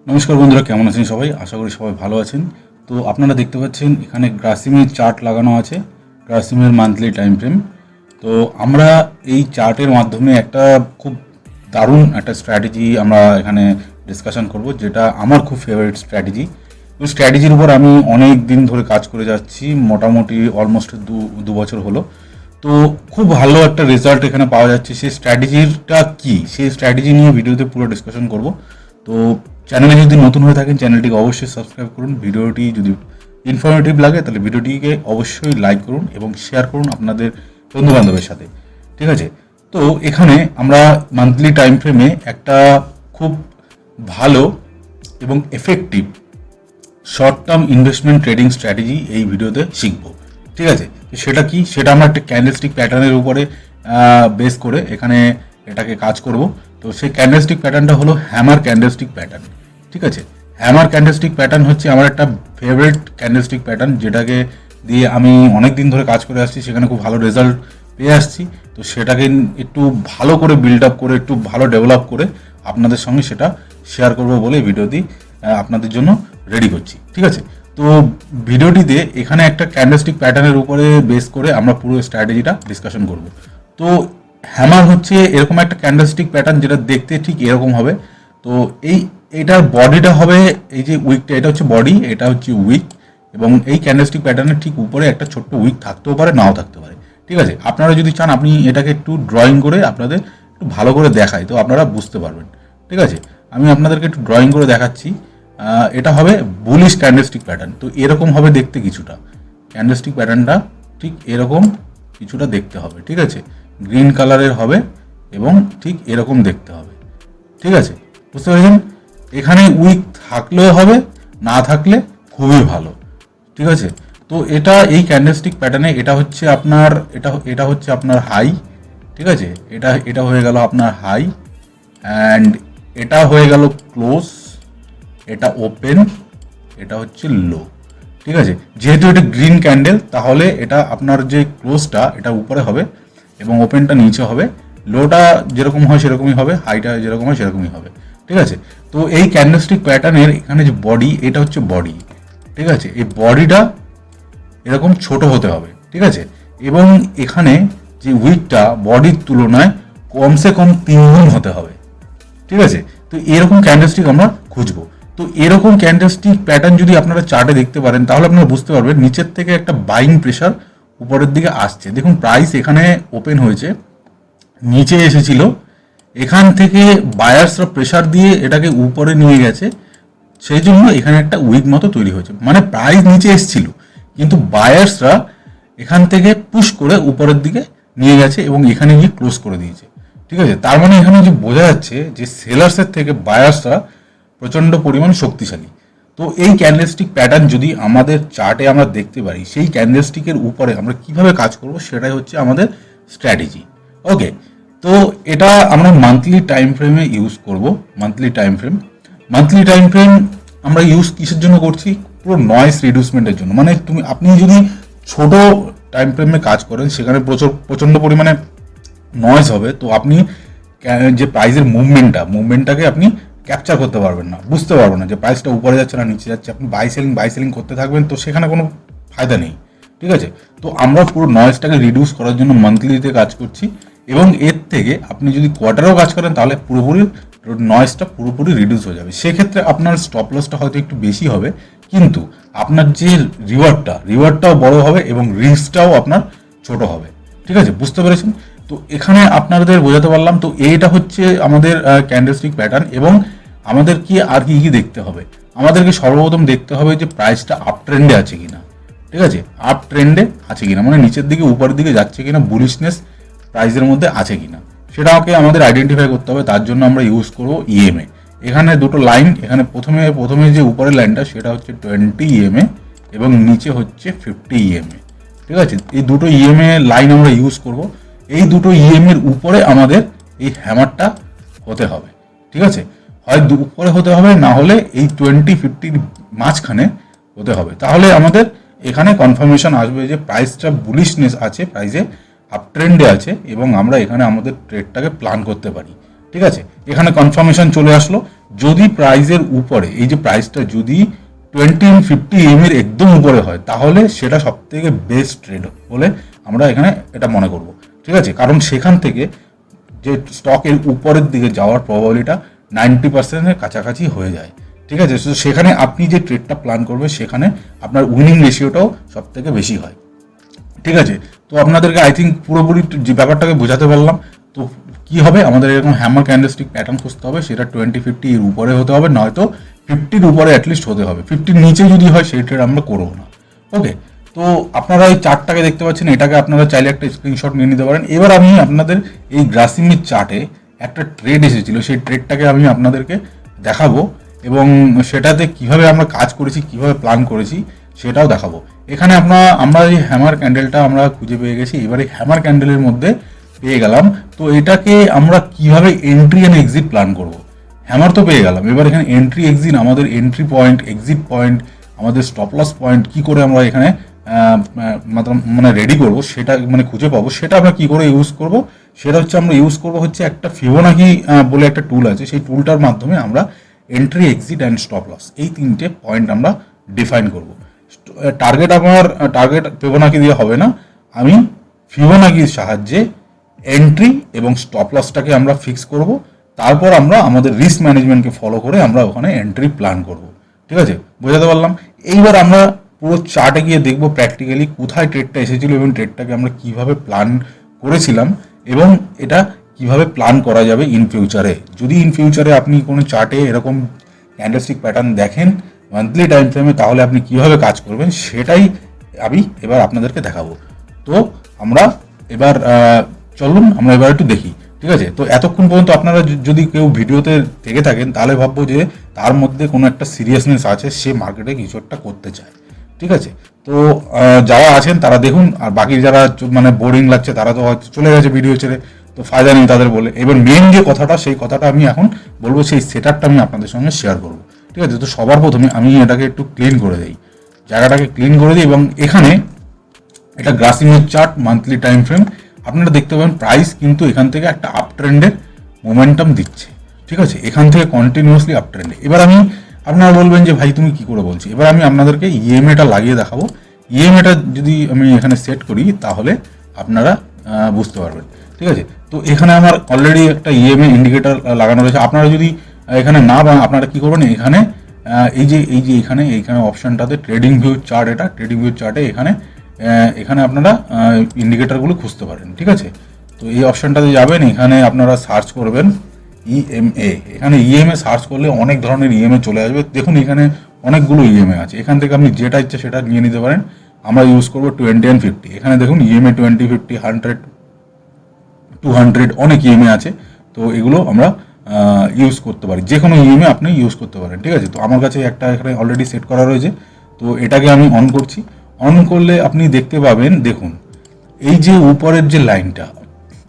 নমস্কার বন্ধুরা, কেমন আছেন সবাই? আশা করি সবাই ভালো আছেন। তো আপনারা দেখতে পাচ্ছেন এখানে গ্রাসিমের চার্ট লাগানো আছে, গ্রাসিমের মান্থলি টাইম ফ্রেম। তো আমরা এই চার্টের মাধ্যমে একটা খুব দারুণ একটা স্ট্র্যাটেজি আমরা এখানে ডিসকাশন করব, যেটা আমার খুব ফেভারিট স্ট্র্যাটেজি। ওই স্ট্র্যাটেজির উপর আমি অনেক দিন ধরে কাজ করে যাচ্ছি, মোটামুটি অলমোস্ট দু বছর হলো। তো খুব ভালো একটা রেজাল্ট এখানে পাওয়া যাচ্ছে। সেই স্ট্র্যাটেজিটা কি, সেই স্ট্র্যাটেজি নিয়ে ভিডিওতে পুরো ডিসকাশন করব। তো চ্যানেলে যদি নতুন হয়ে থাকেন চ্যানেলটিকে অবশ্যই সাবস্ক্রাইব করুন। ভিডিওটি যদি ইনফরমেটিভ লাগে তাহলে ভিডিওটিকে অবশ্যই লাইক করুন এবং শেয়ার করুন আপনাদের বন্ধুবান্ধবের সাথে, ঠিক আছে? তো এখানে আমরা মান্থলি টাইম ফ্রেমে একটা খুব ভালো এবং effective short term investment trading strategy এই ভিডিওতে শিখবো, ঠিক আছে? সেটা কি, সেটা আমরা একটা ক্যান্ডেলস্টিক প্যাটার্নের উপরে বেস করে এখানে এটাকে কাজ করব। তো সেই ক্যান্ডেলস্টিক প্যাটার্নটা হলো হ্যামার ক্যান্ডেলস্টিক প্যাটার্ন, ঠিক আছে? হ্যামার ক্যান্ডেলস্টিক প্যাটার্ন হচ্ছে আমার একটা ফেভারিট ক্যান্ডেলস্টিক প্যাটার্ন, যেটাকে দিয়ে আমি অনেক দিন ধরে কাজ করে আসছি, সেখানে খুব ভালো রেজাল্ট পেয়ে আসছি। তো সেটাকে একটু ভালো করে বিল্ড আপ করে, একটু ভালো ডেভেলপ করে আপনাদের সঙ্গে সেটা শেয়ার করবো বলে ভিডিওটি আপনাদের জন্য রেডি করছি, ঠিক আছে? তো ভিডিওটিতে এখানে একটা ক্যান্ডেলস্টিক প্যাটার্নের উপরে বেস করে আমরা পুরো স্ট্র্যাটেজিটা ডিসকাশন করব। তো হ্যামার হচ্ছে এরকম একটা ক্যান্ডেলস্টিক প্যাটার্ন, যেটা দেখতে ঠিক এরকম হবে। তো এটার বডিটা হবে, এই যে উইকটা, এটা হচ্ছে বডি, এটা হচ্ছে উইক, এবং এই ক্যান্ডেলস্টিক প্যাটার্নের ঠিক উপরে একটা ছোট্ট উইক থাকতেও পারে, নাও থাকতে পারে, ঠিক আছে? আপনারা যদি চান আপনি এটাকে একটু ড্রয়িং করে আপনাদের একটু ভালো করে দেখাই, তো আপনারা বুঝতে পারবেন, ঠিক আছে? আমি আপনাদেরকে একটু ড্রয়িং করে দেখাচ্ছি। এটা হবে বুলিশ ক্যান্ডেলস্টিক প্যাটার্ন। তো এরকম হবে দেখতে কিছুটা, ক্যান্ডেলস্টিক প্যাটার্নটা ঠিক এরকম কিছুটা দেখতে হবে, ঠিক আছে? গ্রিন কালারের হবে এবং ঠিক এরকম দেখতে হবে, ঠিক আছে? বুঝতে পেরেছেন? এখানে উইক থাকলেও হবে, না থাকলে খুবই ভালো, ঠিক আছে? তো এটা এই ক্যান্ডেলস্টিক প্যাটার্নে এটা হচ্ছে আপনার এটা হচ্ছে আপনার হাই, ঠিক আছে? এটা হয়ে গেল আপনার হাই, অ্যান্ড এটা হয়ে গেল ক্লোজ, এটা ওপেন, এটা হচ্ছে লো, ঠিক আছে? যেহেতু এটা গ্রিন ক্যান্ডেল, তাহলে এটা আপনার যে ক্লোজটা এটা উপরে হবে এবং ওপেনটা নিচে হবে। লোটা যেরকম হয় সেরকমই হবে, হাইটা যেরকম হয় সেরকমই হবে, ঠিক আছে? তো এই ক্যান্ডেলস্টিক প্যাটার্নের এখানে যে বডি, এটা হচ্ছে বডি, ঠিক আছে? এই বডিটা এরকম ছোট হতে হবে, ঠিক আছে? এবং এখানে যে উইকটা বডির তুলনায় কমসে কম 3 গুণ হতে হবে, ঠিক আছে? তো এরকম ক্যান্ডেলস্টিক আমরা খুঁজবো। তো এরকম ক্যান্ডেলস্টিক প্যাটার্ন যদি আপনারা চার্টে দেখতে পারেন, তাহলে আপনারা বুঝতে পারবেন নিচের থেকে একটা বাইং প্রেশার উপরের দিকে আসছে। দেখুন প্রাইস এখানে ওপেন হয়েছে, নিচে এসেছিল, এখান থেকে বায়ার্সরা প্রেশার দিয়ে এটাকে উপরে নিয়ে গেছে, সেই জন্য এখানে একটা উইক মতো তৈরি হয়েছে। মানে প্রাইস নিচে এসেছিল, কিন্তু বায়ার্সরা এখান থেকে পুশ করে উপরের দিকে নিয়ে গেছে এবং এখানে গিয়ে ক্লোজ করে দিয়েছে, ঠিক আছে? তার মানে এখানে যে বোঝা যাচ্ছে যে সেলার্সের থেকে বায়ার্সরা প্রচণ্ড পরিমাণ শক্তিশালী। তো এই ক্যান্ডেলস্টিক প্যাটার্ন যদি আমাদের চার্টে আমরা দেখতে পারি, সেই ক্যান্ডেলস্টিকের উপরে আমরা কিভাবে কাজ করব সেটাই হচ্ছে আমাদের স্ট্র্যাটেজি। ওকে, তো এটা আমরা মান্থলি টাইম ফ্রেমে ইউজ করব। মান্থলি টাইম ফ্রেম আমরা ইউজ কিসের জন্য করছি? পুরো নয়েজ রিডিউসমেন্টের জন্য। মানে আপনি যদি ছোট টাইম ফ্রেমে কাজ করেন, সেখানে প্রচণ্ড পরিমাণে নয়েজ হবে, তো আপনি যে প্রাইসের মুভমেন্টটাকে আপনি ক্যাপচার করতে পারবেন না, বুঝতে পারবেন না যে প্রাইসটা উপরে যাচ্ছে না নিচে যাচ্ছে। আপনি বাই সেলিং করতে থাকবেন, তো সেখানে কোনো ফায়দা নেই, ঠিক আছে? তো আমরা পুরো নয়েজটাকে রিডিউস করার জন্য মান্থলিতে কাজ করছি, এবং এর থেকে আপনি যদি কোয়ার্টারেও কাজ করেন তাহলে পুরোপুরি নয়েজটা পুরোপুরি রিডিউস হয়ে যাবে। সেক্ষেত্রে আপনার স্টপ লসটা হয়তো একটু বেশি হবে, কিন্তু আপনার যে রিওয়ার্ডটাও বড় হবে এবং রিস্কটাও আপনার ছোট হবে, ঠিক আছে? বুঝতে পেরেছেন? তো এখানে আপনাদের বোঝাতে পারলাম। তো এইটা হচ্ছে আমাদের ক্যান্ডেলস্টিক প্যাটার্ন। এবং আমাদের কি আর কি কি দেখতে হবে? আমাদেরকে সর্বপ্রথম দেখতে হবে যে প্রাইসটা আপ ট্রেন্ডে আছে কিনা, ঠিক আছে? আপ ট্রেন্ডে আছে কিনা, মানে নিচের দিকে উপরের দিকে যাচ্ছে কিনা, বুলিশনেস প্রাইসের মধ্যে আছে কিনা, সেটাকে আমাদের আইডেন্টিফাই করতে হবে। তার জন্য আমরা ইউজ করবো ইএমএ। এখানে দুটো লাইন, এখানে প্রথমে যে উপরের লাইনটা সেটা হচ্ছে 20 ইএমএ এবং নিচে হচ্ছে 50 ইএমএ, ঠিক আছে? এই দুটো ইএমএ লাইন আমরা ইউজ করব। এই দুটো ইএমএর উপরে আমাদের এই হ্যামারটা হতে হবে, ঠিক আছে? হয় উপরে হতে হবে, না হলে এই 20-50 মাঝখানে হতে হবে। তাহলে আমাদের এখানে কনফার্মেশন আসবে যে প্রাইসটা বুলিশনেস আছে, প্রাইসে আপ ট্রেন্ডে আছে, এবং আমরা এখানে আমাদের ট্রেডটাকে প্ল্যান করতে পারি, ঠিক আছে? এখানে কনফার্মেশন চলে আসলো। যদি প্রাইসের উপরে, এই যে প্রাইসটা যদি 20 and 50 EM এর একদম উপরে হয়, তাহলে সেটা সব থেকে বেস্ট ট্রেড বলে আমরা এখানে এটা মনে করব। ঠিক আছে, কারণ সেখান থেকে যে স্টকের উপরের দিকে যাওয়ার প্রবাবিলিটা 90%-এর কাছাকাছি হয়ে যায়। ঠিক আছে, তো সেখানে আপনি যে ট্রেডটা প্ল্যান করবেন সেখানে আপনার উইনিং রেশিওটাও সব থেকে বেশি হয়। ঠিক আছে, তো আপনাদেরকে আই থিঙ্ক পুরোপুরি যে ব্যাপারটাকে বোঝাতে পারলাম। তো কি হবে, আমাদের এরকম হ্যামার ক্যান্ডেলস্টিক প্যাটার্ন খুঁজতে হবে, সেটা 20-50 এর উপরে হতে হবে, নয়তো 50-র উপরে অ্যাটলিস্ট হতে হবে। 50-র নিচে যদি হয় সেই ট্রেড আমরা করবো না। ওকে, তো আপনারা এই চার্টটাকে দেখতে পাচ্ছেন, এটাকে আপনারা চাইলে একটা স্ক্রিনশট নিয়ে নিতে পারেন। এবার আমি আপনাদের এই গ্রাসিমের চার্টে একটা ট্রেড এসেছিল, সেই ট্রেডটাকে আমি আপনাদেরকে দেখাবো এবং সেটাতে কিভাবে আমরা কাজ করেছি, কিভাবে প্ল্যান করেছি সেটাও দেখাবো। এখানে আমরা এই হ্যামার ক্যান্ডেলটা আমরা খুঁজে পেয়ে গেছি। এবার এই হ্যামার ক্যান্ডেলের মধ্যে পেয়ে গেলাম, তো এটাকে আমরা কিভাবে এন্ট্রি অ্যান্ড এক্সিট প্ল্যান করব। হ্যামার তো পেয়ে গেলাম, এবার এখানে এন্ট্রি এক্সিট, আমাদের এন্ট্রি পয়েন্ট, এক্সিট পয়েন্ট, আমাদের স্টপ লস পয়েন্ট কি করে আমরা এখানে মানে রেডি করব, সেটা মানে খুঁজে পাবো, সেটা আমরা কি করে ইউজ করব। সেটা হচ্ছে আমরা ইউজ করব হচ্ছে একটা ফিবোনাকি বলে একটা টুল আছে, সেই টুলটার মাধ্যমে আমরা entry, exit and stop loss এই তিনটে পয়েন্ট আমরা ডিফাইন করব। টার্গেট ফিবোনাকি দিয়ে হবে না, আমি ফিবোনাকির সাহায্যে এন্ট্রি এবং স্টপ লসটাকে আমরা ফিক্স করব। তারপর আমরা আমাদের রিস্ক ম্যানেজমেন্টকে ফলো করে আমরা ওখানে এন্ট্রি প্ল্যান করব। ঠিক আছে, বোঝাতে পারলাম। এইবার আমরা পুরো চার্টে গিয়ে দেখবো প্র্যাকটিক্যালি কোথায় ট্রেডটা এসেছিল এবং ট্রেডটাকে আমরা কিভাবে প্ল্যান করেছিলাম এবং এটা কিভাবে প্ল্যান করা যাবে ইন ফিউচারে। যদি ইন ফিউচারে আপনি কোনো চার্টে এরকম ক্যান্ডেলস্টিক প্যাটার্ন দেখেন মান্থলি টাইম ফ্রেমে, তাহলে আপনি কিভাবে কাজ করবেন সেটাই আমি এবার আপনাদেরকে দেখাবো। তো আমরা এবার চলুন আমরা এবার একটু দেখি। ঠিক আছে, তো এতক্ষণ পর্যন্ত আপনারা যদি কেউ ভিডিওতে থেকে থাকেন তাহলে ভাববো যে তার মধ্যে কোনো একটা সিরিয়াসনেস আছে, সে মার্কেটে কিছু একটা করতে চায়। ঠিক আছে, তো যারা আছেন তারা দেখুন, আর বাকি যারা মানে বোরিং লাগছে তারা তো হয়তো চলে গেছে ভিডিও ছেড়ে, তো ফায়দা নেই তাদের বলে। এবার মেন যে কথাটা, সেই কথাটা আমি এখন বলবো, সেই সেটআপটা আমি আপনাদের সঙ্গে শেয়ার করবো। ঠিক আছে, তো সবার প্রথমে আমি এটাকে একটু ক্লিন করে দিই, জায়গাটাকে ক্লিন করে দিই এবং এখানে এটা গ্রাসিমের চার্ট মান্থলি টাইম ফ্রেম। আপনারা দেখতে পাবেন প্রাইস কিন্তু এখান থেকে একটা আপ ট্রেন্ডের মোমেন্টাম দিচ্ছে। ঠিক আছে, এখান থেকে কন্টিনিউয়াসলি আপ ট্রেন্ডে। এবার আপনারা বলবেন যে ভাই তুমি কি করে বলছি, এবার আমি আপনাদেরকে ইএমএটা লাগিয়ে দেখাবো। ইএমএটা যদি আমি এখানে সেট করি তাহলে আপনারা বুঝতে পারবেন। ঠিক আছে, তো এখানে আমার অলরেডি একটা ইএমএ ইন্ডিকেটর লাগানো রয়েছে। আপনারা যদি এখানে না পান, আপনারা কি করবেন, এখানে এই যে এখানে অপশনটাতে ট্রেডিং ভিউ চার্ট, এটা ট্রেডিং ভিউ চার্টে এখানে আপনারা ইন্ডিকেটরগুলো খুঁজতে পারেন। ঠিক আছে, তো এই অপশনটাতে যাবেন, এখানে আপনারা সার্চ করবেন ইএমএ। এখানে ইএমএ সার্চ করলে অনেক ধরনের ইএমএ চলে আসবে। দেখুন এখানে অনেকগুলো ইএমএ আছে, এখান থেকে আপনি যেটা ইচ্ছে সেটা নিয়ে নিতে পারেন। আমরা ইউজ করবো 20 and 50। এখানে দেখুন ইএমএ 20, 50, 100, 200 অনেক ইএমএ আছে। তো এগুলো আমরা ইউজ করতে পারি, যে কোনো ইএমএ আপনি ইউজ করতে পারেন। ঠিক আছে, তো আমার কাছে একটা এখানে অলরেডি সেট করা রয়েছে, তো এটাকে আমি অন করছি। অন করলে আপনি দেখতে পাবেন, দেখুন এই যে উপরের যে লাইনটা,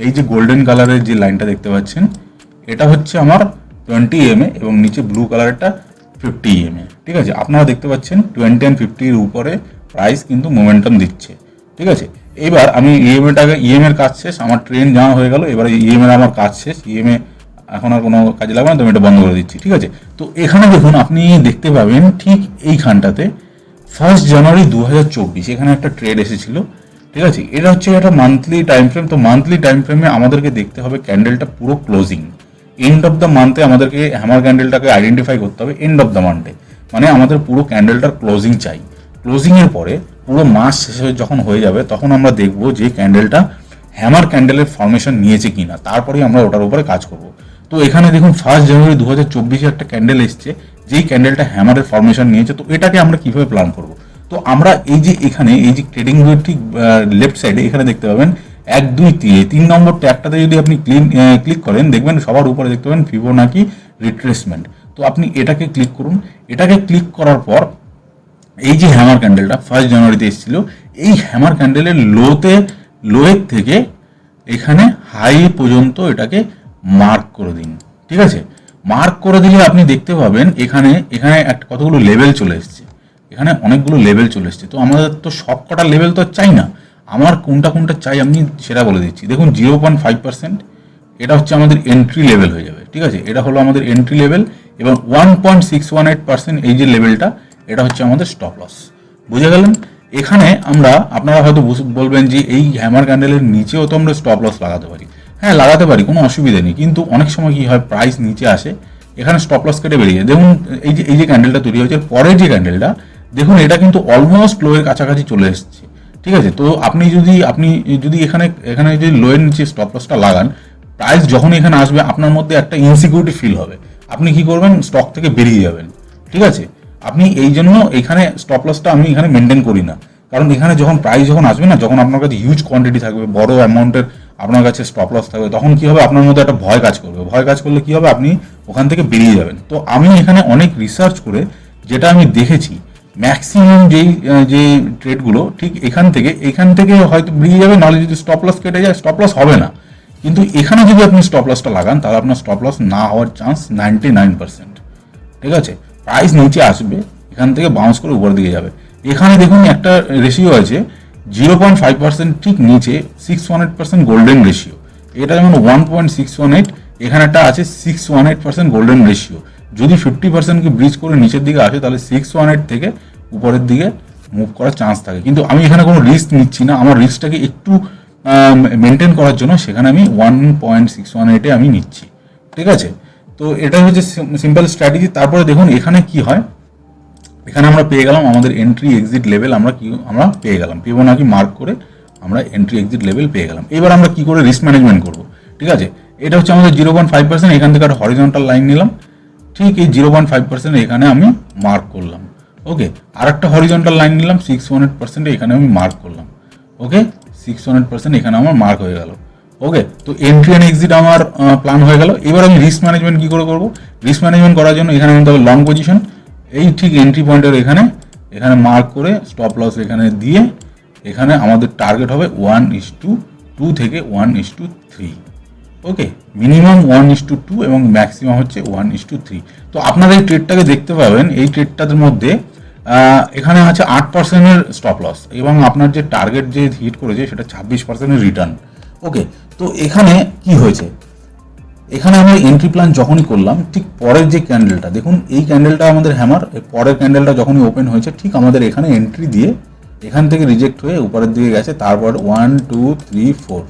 এই যে গোল্ডেন কালারের যে লাইনটা দেখতে পাচ্ছেন, এটা হচ্ছে আমার 20 EMA এবং নিচে ব্লু কালারটা 50 EMA। ঠিক আছে, আপনারা দেখতে পাচ্ছেন 20 and 50-র উপরে প্রাইস কিন্তু মোমেন্টাম দিচ্ছে। ঠিক আছে, এবার আমি ইএমএর কাজ শেষ, আমার ট্রেন জানা হয়ে গেল। এবার ইএমএর আমার কাজ শেষ, ইএমএ এখন আর কোনো কাজে লাগবে না, তো আমি এটা বন্ধ করে দিচ্ছি। ঠিক আছে, তো এখানে দেখুন আপনি দেখতে পাবেন ঠিক এইখানটাতে 1 জানুয়ারি 2024 এখানে একটা ট্রেড এসেছিল। ঠিক আছে, এটা হচ্ছে একটা মান্থলি টাইম ফ্রেম। তো মান্থলি টাইম ফ্রেমে আমাদেরকে দেখতে হবে ক্যান্ডেলটা পুরো ক্লোজিং, এন্ড অফ দ্য মান্থে আমাদেরকে হ্যামার ক্যান্ডেলটাকে আইডেন্টিফাই করতে হবে এন্ড অফ দ্য মান্থে, মানে আমাদের পুরো ক্যান্ডেলটার ক্লোজিং চাই। ক্লোজিংয়ের পরে পুরো মাস শেষে যখন হয়ে যাবে তখন আমরা দেখব যে ক্যান্ডেলটা হ্যামার ক্যান্ডেলের ফর্মেশন নিয়েছে কিনা, তারপরেই আমরা ওটার উপরে কাজ করব। তো এখানে দেখুন 1 জানুয়ারি 2024 একটা ক্যান্ডেল এসছে, যেই ক্যান্ডেলটা হ্যামারের ফর্মেশন নিয়েছে। তো এটাকে আমরা কিভাবে প্ল্যান করব, তো আমরা এই যে এখানে এই যে ট্রেডিং ভিউর ঠিক লেফট সাইডে এখানে দেখতে পাবেন 1, 2, 3 নম্বর ট্যাগটাতে যদি আপনি ক্লিক করেন, দেখবেন সবার উপরে দেখতে পাবেন ফিবোনাকি রিট্রেসমেন্ট। তো আপনি এটাকে ক্লিক করুন। এটাকে ক্লিক করার পর এই যে হ্যামার ক্যান্ডেলটা 1 জানুয়ারিতে এসেছিল, এই হ্যামার ক্যান্ডেলের লোয়ের থেকে এখানে হাই পর্যন্ত এটাকে মার্ক করে দিন। ঠিক আছে, মার্ক করে দিলে আপনি দেখতে পাবেন এখানে কতগুলো লেভেল চলে এসছে, এখানে অনেকগুলো লেভেল চলে এসছে। তো আমাদের তো সব কটা লেভেল তো চাই না, আমার কোনটা চাই আমি সেটা বলে দিচ্ছি। দেখুন 0.5% এটা হচ্ছে আমাদের এন্ট্রি লেভেল হয়ে যাবে। ঠিক আছে, এটা হলো আমাদের এন্ট্রি লেভেল এবং 1.618% এই যে লেভেলটা, এটা হচ্ছে আমাদের স্টপ লস। বুঝে গেলেন? এখানে আমরা, আপনারা হয়তো বলবেন যে এই হ্যামার ক্যান্ডেলের নিচেও তো আমরা স্টপ লস লাগাতে পারি। হ্যাঁ, লাগাতে পারি, কোনো অসুবিধা নেই, কিন্তু অনেক সময় কি হয়, প্রাইস নিচে আসে, এখানে স্টপ লস কেটে বেরিয়ে যায়। দেখুন এই যে ক্যান্ডেলটা তৈরি হয়েছে, পরের যে ক্যান্ডেলটা দেখুন, এটা কিন্তু অলমোস্ট লোয়ের কাছাকাছি চলে এসেছে। ঠিক আছে, তো আপনি যদি এখানে যদি লোয়ের নিচে স্টপ লসটা লাগান, প্রাইস যখন এখানে আসবে আপনার মধ্যে একটা ইনসিকিউরিটি ফিল হবে, আপনি কি করবেন, স্টক থেকে বেরিয়ে যাবেন। ঠিক আছে, আপনি এই জন্য এখানে স্টপ লসটা আমি এখানে মেনটেন করি না, কারণ এখানে যখন প্রাইস যখন আসবে না, যখন আপনার কাছে হিউজ কোয়ান্টিটি থাকবে, বড় অ্যামাউন্টের আপনার কাছে স্টপ লস থাকবে, তখন কি হবে, আপনার মধ্যে একটা ভয় কাজ করবে। ভয় কাজ করলে কি হবে, আপনি ওখান থেকে বেরিয়ে যাবেন। তো আমি এখানে অনেক রিসার্চ করে যেটা আমি দেখেছি, ম্যাক্সিমাম যে ট্রেডগুলো ঠিক এখান থেকে হয়তো বেরিয়ে যাবে, নাহলে যদি স্টপ লস কেটে যায়, স্টপ লস হবে না। কিন্তু এখানে যদি আপনি স্টপ লসটা লাগান, তাহলে আপনার স্টপ লস না হওয়ার চান্স 99%। ঠিক আছে, প্রাইস নিচে আসবে, এখান থেকে বাউন্স করে উপর দিকে যাবে। এখানে দেখুন একটা রেশিও আছে 0.5%, ঠিক নিচে 618% গোল্ডেন রেশিও। এটা যেমন 1.618, এখানে একটা আছে 618% গোল্ডেন রেশিও। যদি 50%কে ব্রিজ করে নিচের দিকে আসে, তাহলে 618 থেকে উপরের দিকে মুভ করার চান্স থাকে। কিন্তু আমি এখানে কোনো রিস্ক নিচ্ছি না, আমার রিস্কটাকে একটু মেনটেন করার জন্য সেখানে আমি 1.618-এ আমি নিচ্ছি। ঠিক আছে, তো এটাই হচ্ছে সিম্পল স্ট্র্যাটেজি। তারপরে দেখুন এখানে কি হয়, এখানে আমরা পেয়ে গেলাম আমাদের এন্ট্রি এক্সিট লেভেল, আমরা পেয়ে গেলাম, ফিবোনাকি মার্ক করে আমরা এন্ট্রি এক্সিট লেভেল পেয়ে গেলাম। এবার আমরা কি করে রিস্ক ম্যানেজমেন্ট করব? ঠিক আছে, এটা হচ্ছে আমাদের 0.5%, এখান থেকে একটা হরিজন্টাল লাইন নিলাম, ঠিক এই 0.5% এখানে আমি মার্ক করলাম। ওকে, আর একটা হরিজন্টাল লাইন নিলাম 618%, এখানে আমি মার্ক করলাম। ওকে, 618% এখানে আমার মার্ক হয়ে গেল। ওকে, তো এন্ট্রি অ্যান্ড এক্সিট আমার প্ল্যান হয়ে গেল। এবার আমি রিস্ক ম্যানেজমেন্ট কি করে করবো? রিস্ক ম্যানেজমেন্ট করার জন্য এখানে নিতে হবে লং পজিশন, এই ঠিক এন্ট্রি পয়েন্টের এখানে মার্ক করে স্টপ লস এখানে দিয়ে, এখানে আমাদের টার্গেট হবে 1:2 থেকে 1:3। ওকে, মিনিমাম 1:2 এবং ম্যাক্সিমাম হচ্ছে 1:3। তো আপনারা এই ট্রেডটাকে দেখতে পাবেন, এই ট্রেডটার মধ্যে এখানে আছে 8%-এর স্টপ লস এবং আপনার যে টার্গেট যে হিট করেছে সেটা 26%-এর রিটার্ন। ওকে, তো এখানে কি হয়েছে, এখানে আমরা এন্ট্রি প্ল্যান যখনই করলাম, ঠিক পরের যে ক্যান্ডেলটা দেখুন, এই ক্যান্ডেলটা আমাদের হ্যামার, পরের ক্যান্ডেলটা যখনই ওপেন হয়েছে, ঠিক আমাদের এখানে এন্ট্রি দিয়ে এখান থেকে রিজেক্ট হয়ে উপরের দিকে গেছে। তারপর 1 2 3 4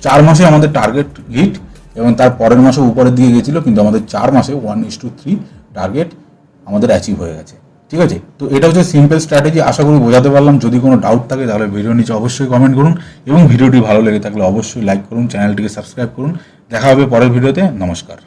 4 মাসে আমাদের টার্গেট হিট এবং তার পরের মাসে উপরের দিকে গেছিলো, কিন্তু আমাদের 4 মাসে 1:3 টার্গেট আমাদের অ্যাচিভ হয়ে গেছে। ঠিক আছে, তো এটা হচ্ছে সিম্পল স্ট্র্যাটেজি। আশা করি বোঝাতে পারলাম। যদি কোনো ডাউট থাকে তাহলে ভিডিও নিচে অবশ্যই কমেন্ট করুন এবং ভিডিওটি ভালো লেগে থাকলে অবশ্যই লাইক করুন, চ্যানেলটিকে সাবস্ক্রাইব করুন। দেখা হবে পরের ভিডিওতে। নমস্কার।